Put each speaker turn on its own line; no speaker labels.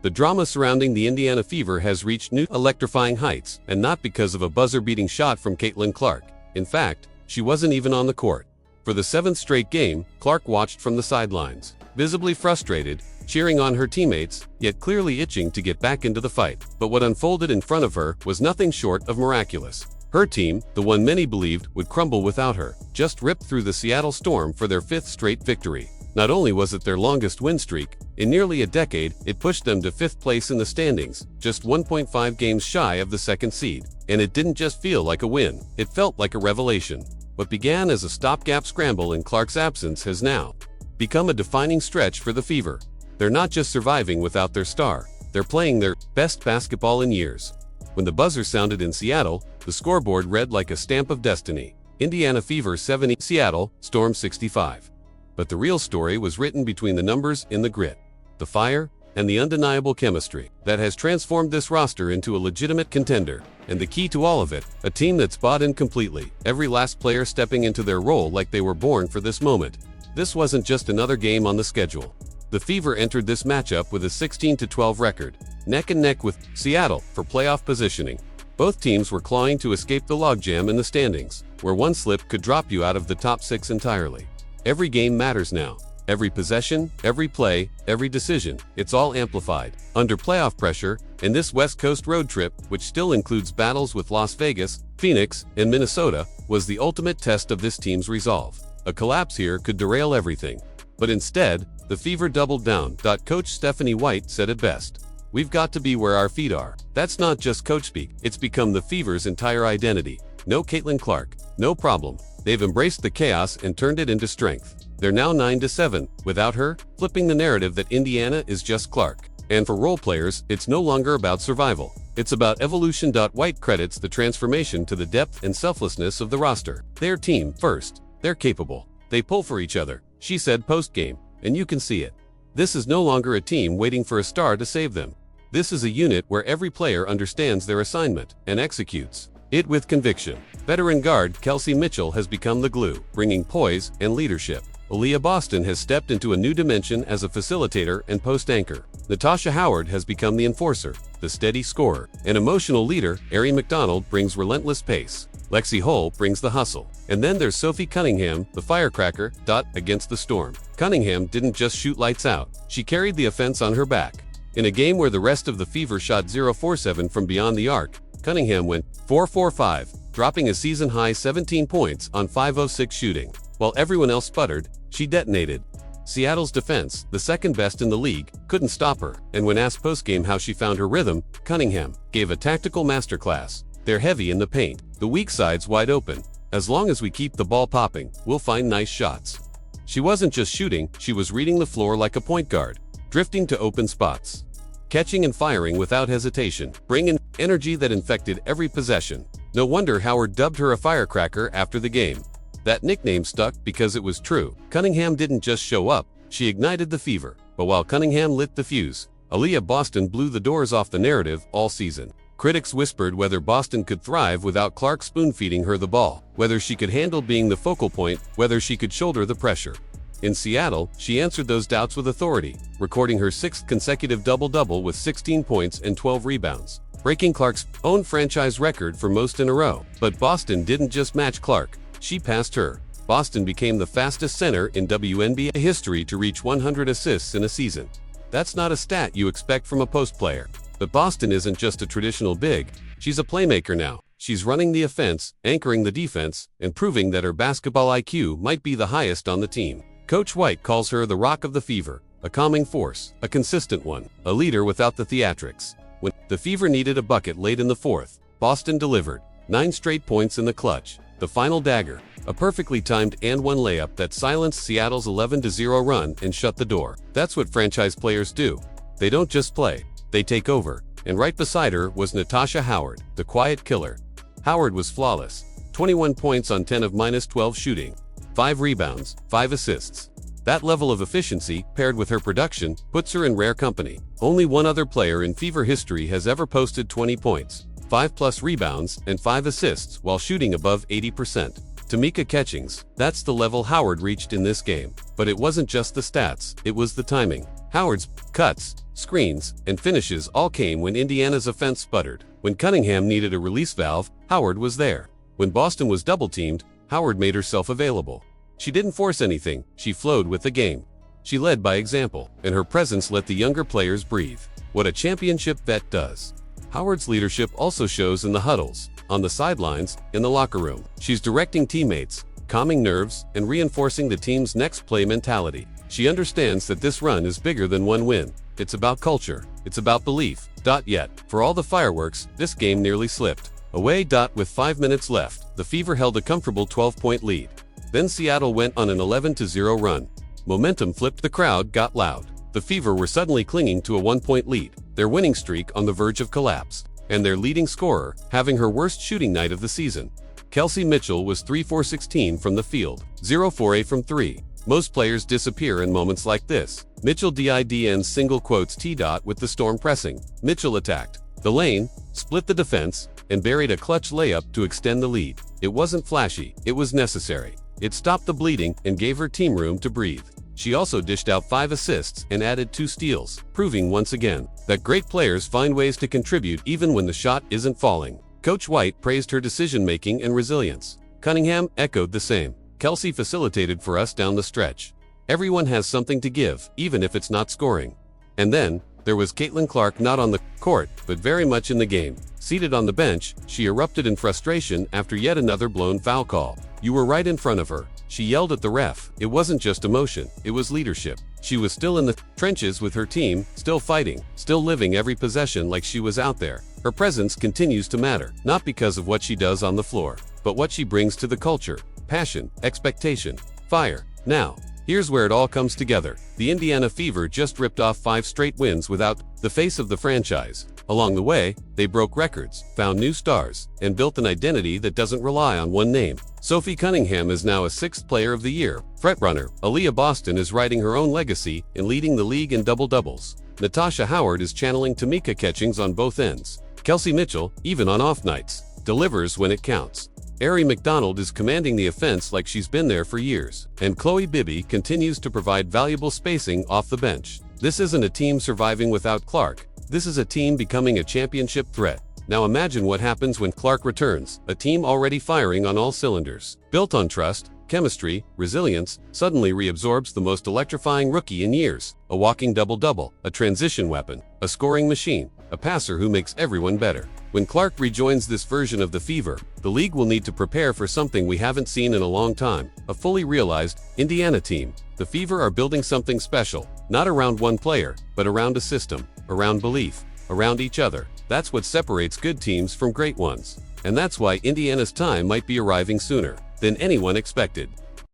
The drama surrounding the Indiana Fever has reached new electrifying heights, and not because of a buzzer-beating shot from Caitlin Clark. In fact, she wasn't even on the court. For the 7th straight game, Clark watched from the sidelines, visibly frustrated, cheering on her teammates, yet clearly itching to get back into the fight. But what unfolded in front of her was nothing short of miraculous. Her team, the one many believed would crumble without her, just ripped through the Seattle Storm for their 5th straight victory. Not only was it their longest win streak, in nearly a decade, it pushed them to 5th place in the standings, just 1.5 games shy of the 2nd seed. And it didn't just feel like a win, it felt like a revelation. What began as a stopgap scramble in Clark's absence has now become a defining stretch for the Fever. They're not just surviving without their star, they're playing their best basketball in years. When the buzzer sounded in Seattle, the scoreboard read like a stamp of destiny. Indiana Fever 70, Seattle Storm 65. But the real story was written between the numbers in the grit, the fire, and the undeniable chemistry that has transformed this roster into a legitimate contender. And the key to all of it, a team that's bought in completely, every last player stepping into their role like they were born for this moment. This wasn't just another game on the schedule. The Fever entered this matchup with a 16-12 record, neck and neck with Seattle for playoff positioning. Both teams were clawing to escape the logjam in the standings, where one slip could drop you out of the top 6 entirely. Every game matters now. Every possession, every play, every decision, it's all amplified. Under playoff pressure, and this West Coast road trip, which still includes battles with Las Vegas, Phoenix, and Minnesota, was the ultimate test of this team's resolve. A collapse here could derail everything. But instead, the Fever doubled down. Coach Stephanie White said it best. "We've got to be where our feet are." That's not just coach speak, it's become the Fever's entire identity. No Caitlin Clark, no problem. They've embraced the chaos and turned it into strength. They're now 9-7, without her, flipping the narrative that Indiana is just Clark. And for role players, it's no longer about survival. It's about evolution. White credits the transformation to the depth and selflessness of the roster. Their team first. They're capable. They pull for each other, she said post-game, and you can see it. This is no longer a team waiting for a star to save them. This is a unit where every player understands their assignment and executes it with conviction. Veteran guard Kelsey Mitchell has become the glue, bringing poise and leadership. Aaliyah Boston has stepped into a new dimension as a facilitator and post anchor. Natasha Howard has become the enforcer, the steady scorer. An emotional leader, Ari McDonald brings relentless pace. Lexi Hull brings the hustle. And then there's Sophie Cunningham, the firecracker. Against the Storm, Cunningham didn't just shoot lights out, she carried the offense on her back. In a game where the rest of the Fever shot 0-4-7 from beyond the arc, Cunningham went 4-4-5, dropping a season-high 17 points on 5-of-6 shooting. While everyone else sputtered, she detonated. Seattle's defense, the second best in the league, couldn't stop her, and when asked postgame how she found her rhythm, Cunningham gave a tactical masterclass. "They're heavy in the paint, the weak side's wide open. As long as we keep the ball popping, we'll find nice shots." She wasn't just shooting, she was reading the floor like a point guard, drifting to open spots, catching and firing without hesitation, bringing energy that infected every possession. No wonder Howard dubbed her a firecracker after the game. That nickname stuck because it was true. Cunningham didn't just show up, she ignited the Fever. But while Cunningham lit the fuse, Aaliyah Boston blew the doors off the narrative all season. Critics whispered whether Boston could thrive without Clark spoon-feeding her the ball, whether she could handle being the focal point, whether she could shoulder the pressure. In Seattle, she answered those doubts with authority, recording her 6th consecutive double-double with 16 points and 12 rebounds, breaking Clark's own franchise record for most in a row. But Boston didn't just match Clark, she passed her. Boston became the fastest center in WNBA history to reach 100 assists in a season. That's not a stat you expect from a post player. But Boston isn't just a traditional big, she's a playmaker now. She's running the offense, anchoring the defense, and proving that her basketball IQ might be the highest on the team. Coach White calls her the rock of the Fever, a calming force, a consistent one, a leader without the theatrics. When the Fever needed a bucket late in the 4th, Boston delivered. 9 straight points in the clutch. The final dagger, a perfectly timed and-one layup that silenced Seattle's 11-0 run and shut the door. That's what franchise players do. They don't just play, they take over. And right beside her was Natasha Howard, the quiet killer. Howard was flawless. 21 points on 10 of -12 shooting. 5 rebounds, 5 assists. That level of efficiency, paired with her production, puts her in rare company. Only one other player in Fever history has ever posted 20 points, 5+ rebounds, and 5 assists while shooting above 80%. Tamika Catchings, that's the level Howard reached in this game. But it wasn't just the stats, it was the timing. Howard's cuts, screens, and finishes all came when Indiana's offense sputtered. When Cunningham needed a release valve, Howard was there. When Boston was double-teamed, Howard made herself available. She didn't force anything, she flowed with the game. She led by example, and her presence let the younger players breathe. What a championship vet does. Howard's leadership also shows in the huddles, on the sidelines, in the locker room. She's directing teammates, calming nerves, and reinforcing the team's next play mentality. She understands that this run is bigger than one win. It's about culture. It's about belief. Yet, for all the fireworks, this game nearly slipped. Away. With 5 minutes left, the Fever held a comfortable 12-point lead. Then Seattle went on an 11-0 run. Momentum flipped, the crowd got loud. The Fever were suddenly clinging to a 1-point lead, their winning streak on the verge of collapse, and their leading scorer having her worst shooting night of the season. Kelsey Mitchell was 3-for-16 from the field, 0-for-8 from 3. Most players disappear in moments like this. Mitchell didn't single quotes T. With the Storm pressing. Mitchell attacked the lane, split the defense, and buried a clutch layup to extend the lead. It wasn't flashy, it was necessary. It stopped the bleeding and gave her team room to breathe. She also dished out 5 assists and added 2 steals, proving once again that great players find ways to contribute even when the shot isn't falling. Coach White praised her decision-making and resilience. Cunningham echoed the same. Kelsey facilitated for us down the stretch. Everyone has something to give, even if it's not scoring. And then, there was Caitlin Clark, not on the court, but very much in the game. Seated on the bench, she erupted in frustration after yet another blown foul call. You were right in front of her. She yelled at the ref. It wasn't just emotion, it was leadership. She was still in the trenches with her team, still fighting, still living every possession like she was out there. Her presence continues to matter, not because of what she does on the floor, but what she brings to the culture. Passion, expectation, fire. Now, here's where it all comes together. The Indiana Fever just ripped off 5 straight wins without the face of the franchise. Along the way, they broke records, found new stars, and built an identity that doesn't rely on one name. Sophie Cunningham is now a 6th Player of the Year. Fretrunner Aaliyah Boston is writing her own legacy and leading the league in double-doubles. Natasha Howard is channeling Tamika Catchings on both ends. Kelsey Mitchell, even on off nights, delivers when it counts. Ari McDonald is commanding the offense like she's been there for years. And Chloe Bibby continues to provide valuable spacing off the bench. This isn't a team surviving without Clark. This is a team becoming a championship threat. Now imagine what happens when Clark returns, a team already firing on all cylinders. Built on trust, chemistry, resilience, suddenly reabsorbs the most electrifying rookie in years. A walking double-double, a transition weapon, a scoring machine, a passer who makes everyone better. When Clark rejoins this version of the Fever, the league will need to prepare for something we haven't seen in a long time, a fully realized Indiana team. The Fever are building something special, not around one player, but around a system, around belief, around each other. That's what separates good teams from great ones. And that's why Indiana's time might be arriving sooner than anyone expected.